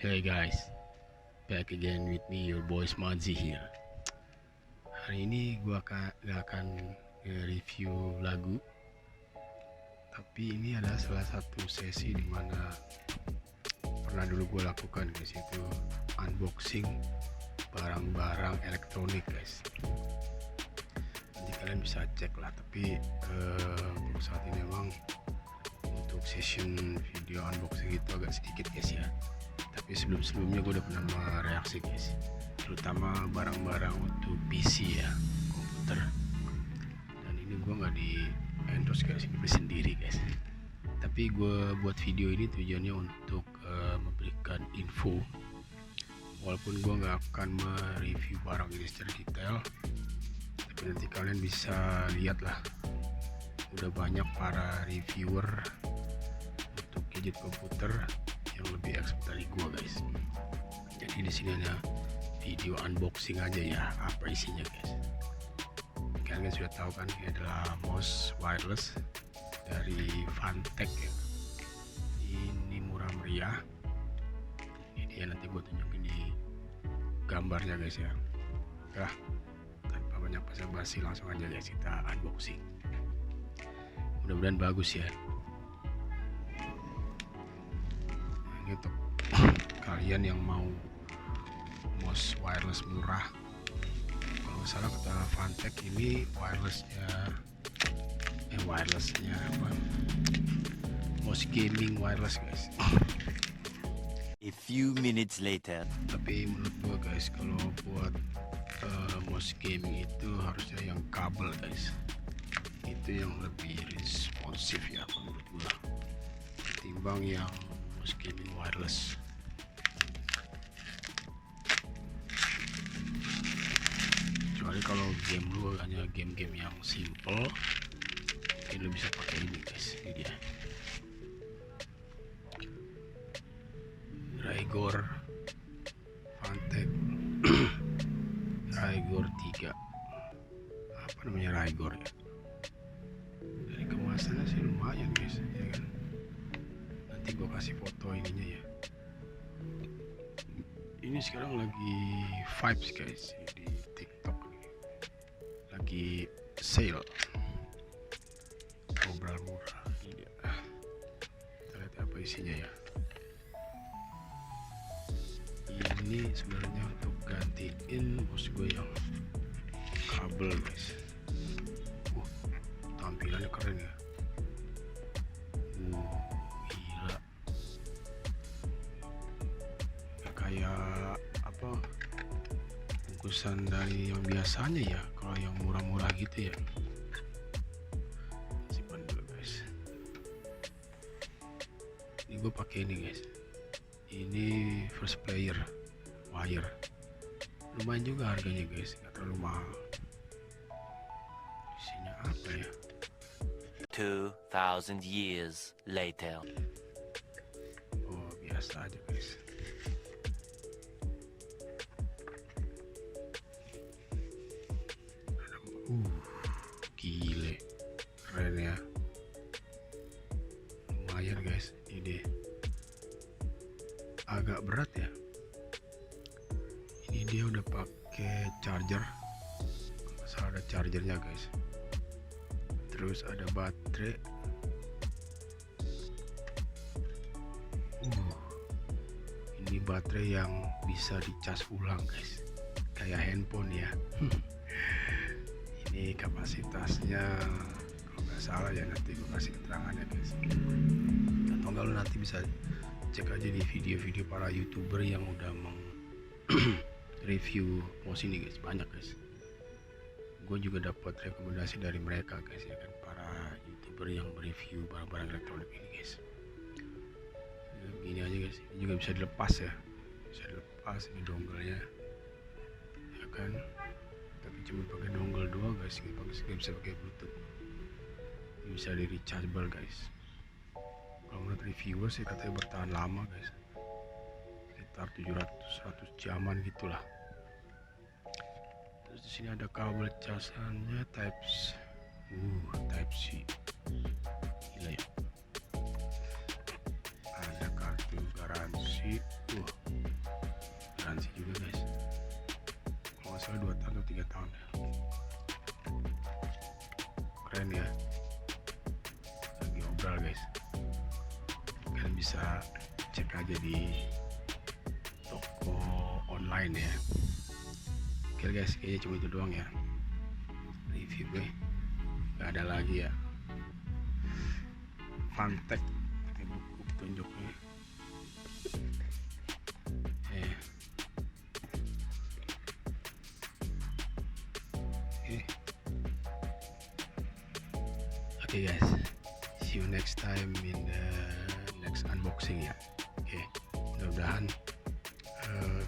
Hey guys, back again with me, your boy Smadzi here. Hari ini gua gak akan review lagu, tapi ini adalah salah satu sesi dimana pernah dulu gue lakukan guys, itu unboxing barang-barang elektronik guys. Nanti kalian bisa cek lah, tapi untuk saat ini memang untuk session video unboxing itu agak sedikit guys ya. Tapi sebelumnya gue udah pernah mereaksi guys, terutama barang-barang untuk PC ya, komputer. Dan ini gue nggak di endorse guys, ini beli sendiri guys. Tapi gue buat video ini tujuannya untuk memberikan info, walaupun gue nggak akan mereview barang ini secara detail, tapi nanti kalian bisa lihat lah, udah banyak para reviewer untuk gadget komputer yang lebih expert dari gue guys. Jadi di sini ada video unboxing aja ya, apa isinya guys. Kalian sudah tahu kan, ini adalah mouse wireless dari Fantech ya. Ini murah meriah. Ini dia, nanti gue tunjukin di gambarnya guys ya. Oke, tanpa banyak basa-basi langsung aja guys kita unboxing. Mudah-mudahan bagus ya. Ini untuk kalian yang mau mouse wireless murah. Kalau nggak salah kata Fantech ini wirelessnya apa, mouse gaming wireless guys. A few minutes later. Tapi menurut gua guys, kalau buat mouse gaming itu harusnya yang kabel guys, itu yang lebih responsif ya menurut gua, ketimbang yang mouse gaming wireless. Kecuali kalau game lu hanya game-game yang simple, mungkin lu bisa pakai ini guys. Ini dia Raigor Fantech Raigor 3, apa namanya, Raigor ya. Dari kemasannya sih lumayan guys ya kan. Nanti gua kasih foto ininya ya. Ini sekarang lagi vibes guys di TikTok nih. Lagi sale ngobrol murah. Ini dia. Kita lihat apa isinya ya. Ini sebenarnya untuk gantiin mouse gue yang kabel guys. Tampilannya keren ya. Gila. Kayak apa, bungkusan dari yang biasanya ya, kalau yang murah-murah gitu ya. Simpan dulu guys. Ini gue pakai ini guys. Ini first player wire, lumayan juga harganya guys, nggak terlalu mahal. Isinya apa ya? 2000 years later. Oh biasa aja guys. Gile, keren ya. Lumayan guys, ini agak berat ya. Ini dia udah pakai charger, asal ada chargernya guys. Terus ada baterai. Ini baterai yang bisa dicas ulang guys, kayak handphone ya. Ini kapasitasnya kalau nggak salah ya, nanti gue kasih keterangannya guys. Atau enggak, lu nanti bisa cek aja di video-video para youtuber yang udah review mouse ini guys, banyak guys. Gue juga dapat rekomendasi dari mereka guys ya kan, para youtuber yang mereview barang-barang elektronik ini guys. Gini aja guys, ini juga bisa dilepas ya, bisa dilepas ini dongle-nya ya kan. Tapi cuma pakai dongle doang guys, nggak bisa pakai bluetooth. Ini bisa di rechargeable guys. Kalau menurut reviewer sih katanya bertahan lama guys, sekitar 700-100 jaman gitulah. Terus di sini ada kabel casannya Type C. Gila ya. Ada kartu garansi. Garansi juga guys. Kalau nggak salah 2 tahun atau 3 tahun ya. Keren ya. Lagi obral guys. Kalian bisa cek aja di toko online ya. Oke guys, kayaknya cuma itu doang ya review gue, gak ada lagi ya. Fantech ini buku petunjuknya. Oke guys, see you next time in the next unboxing ya. Oke, mudah-mudahan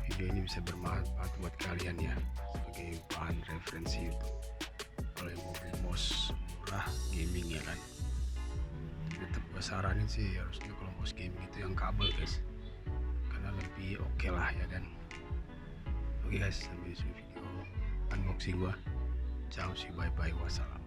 video ini bisa bermanfaat buat kalian ya, sebagai bahan referensi YouTube. Kalau yang mau beli mouse murah gaming ya kan, tetap gue saranin sih harusnya kalau mouse gaming itu yang kabel guys, karena lebih oke lah ya kan. Oke guys, sampai di sini video unboxing gua. Ciao, bye bye, wassalam.